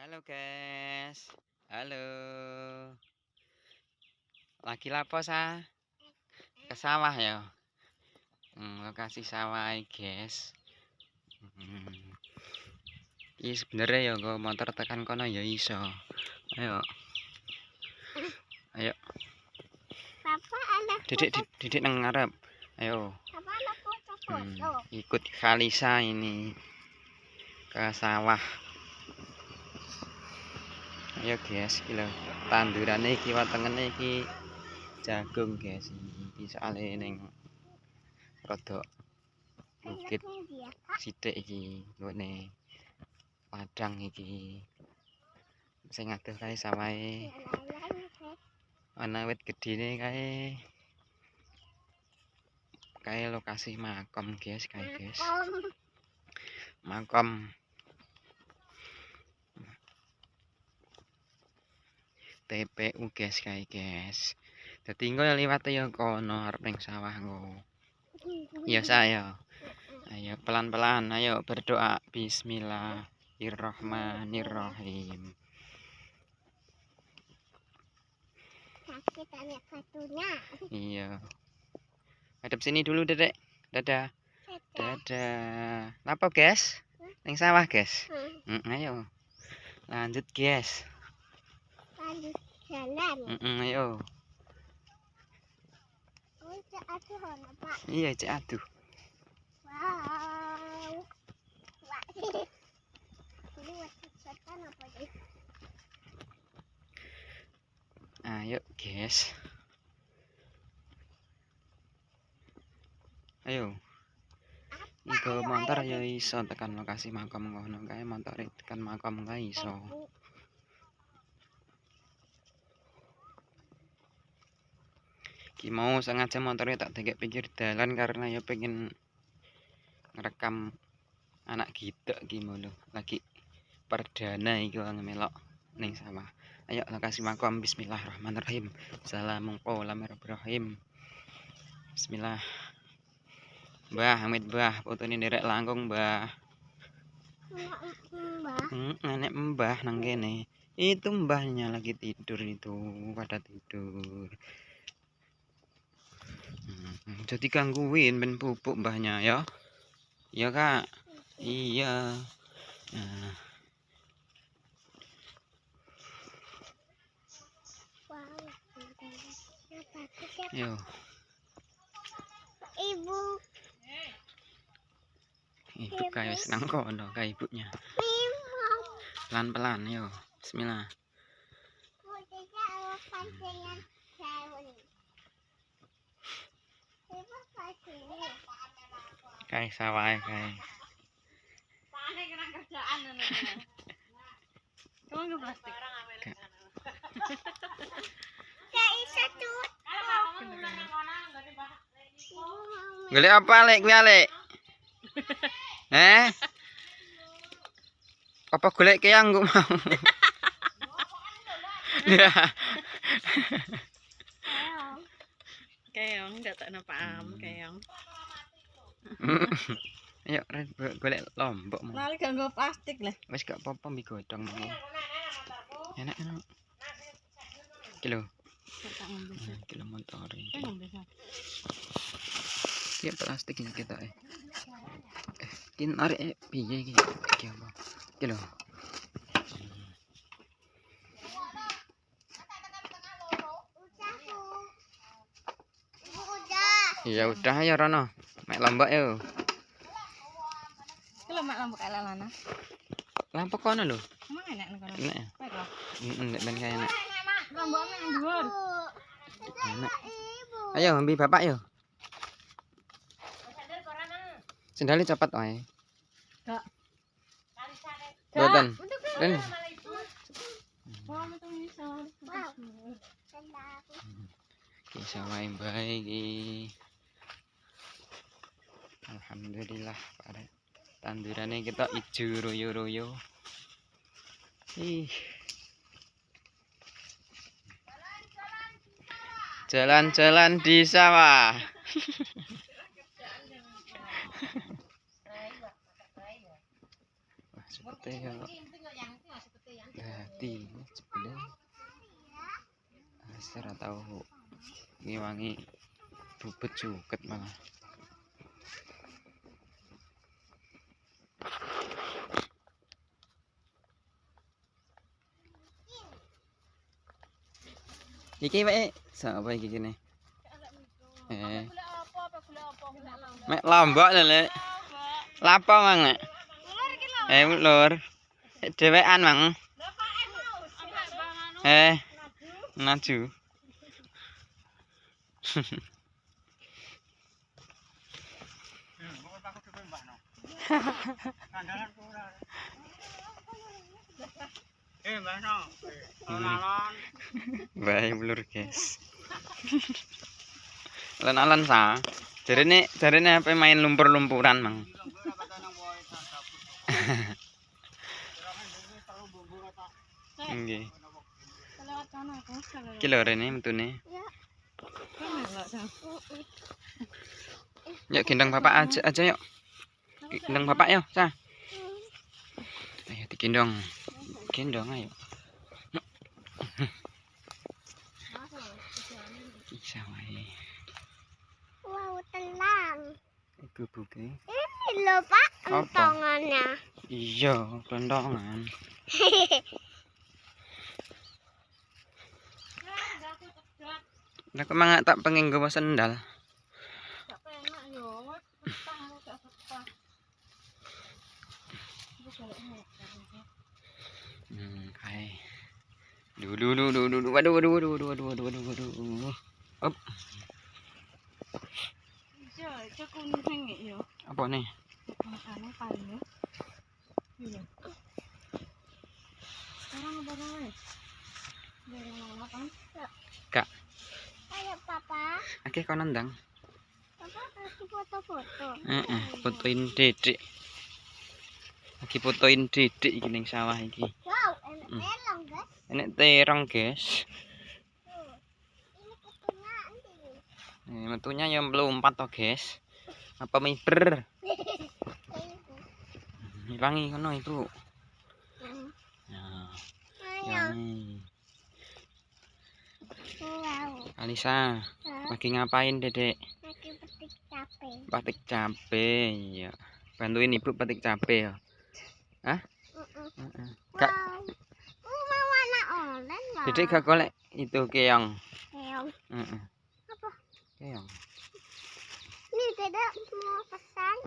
Halo guys, halo. Lagi lapo ke sawah ya. Lokasi sawah guys. Ini sebenarnya ya go motor tekan kono ya iso. Ayo, ayo. Papa anak Didik nang ngarep. Ayo. Papa anak foto-foto. Ikut Kalisa ini ke sawah. Ayo guys, iki lho. Tandurane iki watengene iki jagung guys. Iki soalé ning rada bukit sithik iki nggone padang iki. Sing adoh kae sawahe ana wit gedine kae lokasi makom guys guys. Makom TPU guys guys. Dadi engko liwat ya kono arep ning sawah engko. Ya saya. Ayo pelan-pelan, ayo berdoa. Bismillahirrahmanirrahim. Sakit anak batunya. Iya. Hadap sini dulu, Dedek. Dadah. Dadah. Napa, guys? Ning sawah, guys. Ayo. Lanjut, guys. Lanjut jalan. Ayo. Oh, cek aduh ono, Pak. Iya, cek aduh. Wow. Wah. Ini masih setan apa sih? Ayo, guys. Ayo. Nggo motor ya iso tekan lokasi makam kono kae motore tekan makam kae iso. Ki mau sengaja motornya tak dekek pinggir dalan karena ya pengen ngerekam anak gidek ki ngono. Lagi perdana iki wong melok ning sawah. Ayo lokasi makam bismillahirrahmanirrahim. Assalamualaikum. Bismillah. Mbah, amit mbah, fotone nderek langkung mbah. Mbah. Nenek mbah nang kene. Itu mbahnya lagi tidur itu, pada tidur. Jadi gangguin ben pupuk mbahnya ya. Iya, Kak. Iya. Nah. Wow. Yo. Ibu. Ibu kayak wis nang kono kayak ibunya. Pelan-pelan yo. Bismillah. Kayak sawah kayak. Pane kena kerjaan ngono. Kamu nggak plastik. Gak bisa tuh. Golek apa lek kuwi lek? Apa golek keang kok mau? Ya. Keong enggak tak napam keong. Ayo golek lombok mau. Nali gak nggo plastik lah. Wis gak apa-apa mbi godhong mau. Enak. Kilo. Tak ngombe. Kilo motor ini. Ngombe. Iki plastik iki kita Kin arek piye iki? Iki apa? Iki lho. Ya udah ya Rono. Mek lombok yo. Iki lho mak lombok elelana. Lombok kono lho. Emang enak nek kono. Enak. Baik lho. Nek ben kaya enak. Lomboknya nang dhuwur. Enak. Ayo ambil bapak yo. Sendalnya cepat wae. Gak. Boten. Den. Wah, metu iso. Ki sawah bae iki. Alhamdulillah pada tandurane kita ijo royo-royo. Ih. Jalan-jalan di sawah. cepete ya hati cepete asar atau ngiwangi bubet cuket malah. Iki wae sapa iki kene? Mek lombok lho, Lek. Lapo mang nek? Ulur. Dhewean mang. Maju. Bae ulur, guys. Alon-alon sa. Jarene apa main lumpur-lumpuran, Mang. Nggih. Iki lho rene metune. Yuk gendong bapak aja yuk. Gendong bapak yuk, Sa. Ayo digendong. Gendong ayo. Bisa wae. Wow, telang. Iku buke. Ini loh, Pak, kentongannya. Iya, kentongan. Lah kok mangak tak pengen nggawa sendal. Gak penak yo. Petang gak betah. Kae. Waduh. Op. Iya, itu kuning yo. Apa nih? Makane paling yo. Iya. Sekarang apa wae? Dari mana kan? Kak, Ayo, Papa. akeh kok nendang. Papa kasih foto-foto. Fotoin Dedek. Lagi fotoin Dedek iki ning sawah iki. Wow, enak elong, guys. Enek terong, guys. Tuh. Ini kutunya nanti. Metunya yang melompat toh, guys. Apa miber? Ngilangi kono itu. Nah, Ayo. yang Wow. Alisa, lagi ngapain, Dedek? Lagi petik cabai. Petik cabe, ya. Bantuin ibu petik cabe ya. Hah? Kak, Wow. Mau warna oranye lah. Dedek gak golek itu keong. Keong. Apa? Keong. Ini Dedek mau pesan.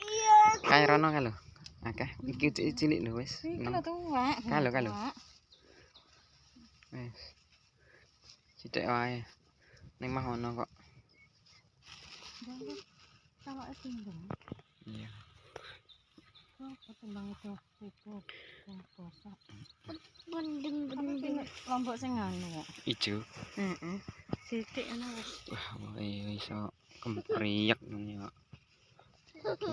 Iya. Kae rono kae lho. Akeh iki cilik lho wis. Iki lho tuwek. Kalau. Wis. Sithik wae. Ning mah ono kok. Kalau itu timbang. Iya. Kok timbang itu bosak. Bending. Lombok sing anu kok. Ijo. Heeh. Sithik ana kok. Wah, iso kempriyak ngene kok. Iki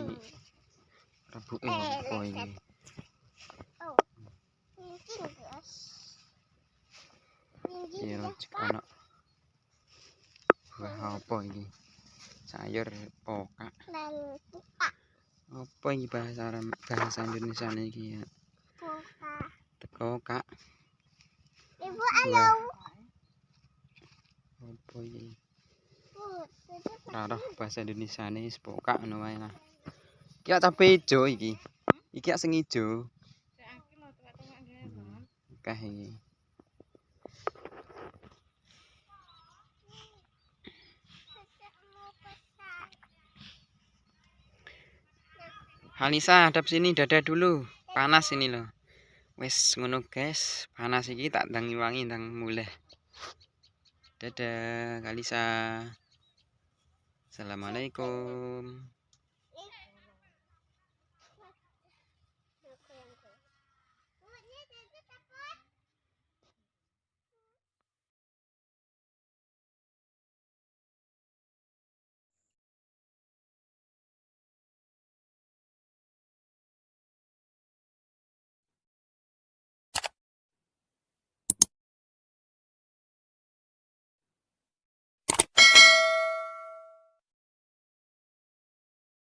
rebuke opo iki? Oh. Ini guys. Iya, cek ono. Wah, apa iki? Sayur pokak. Dan buka. Apa iki bahasa Indonesia iki ya? Buka. Teko Kak. Ibu halo. Apa iki? Dedek Ora roh bahasa Indonesiane wis pokak ngono wae lah. Iki cabe ijo iki. Iki sing ijo. Sik aki lho tuwek-tuwek nggih, Bang. Akeh iki. mau pesan. Halisa, hadap sini dada dulu. Panas ini loh. Wes ngono guys, panas iki tak ndang ngiwangi ndang mulih. Dadah, Halisa. Assalamualaikum.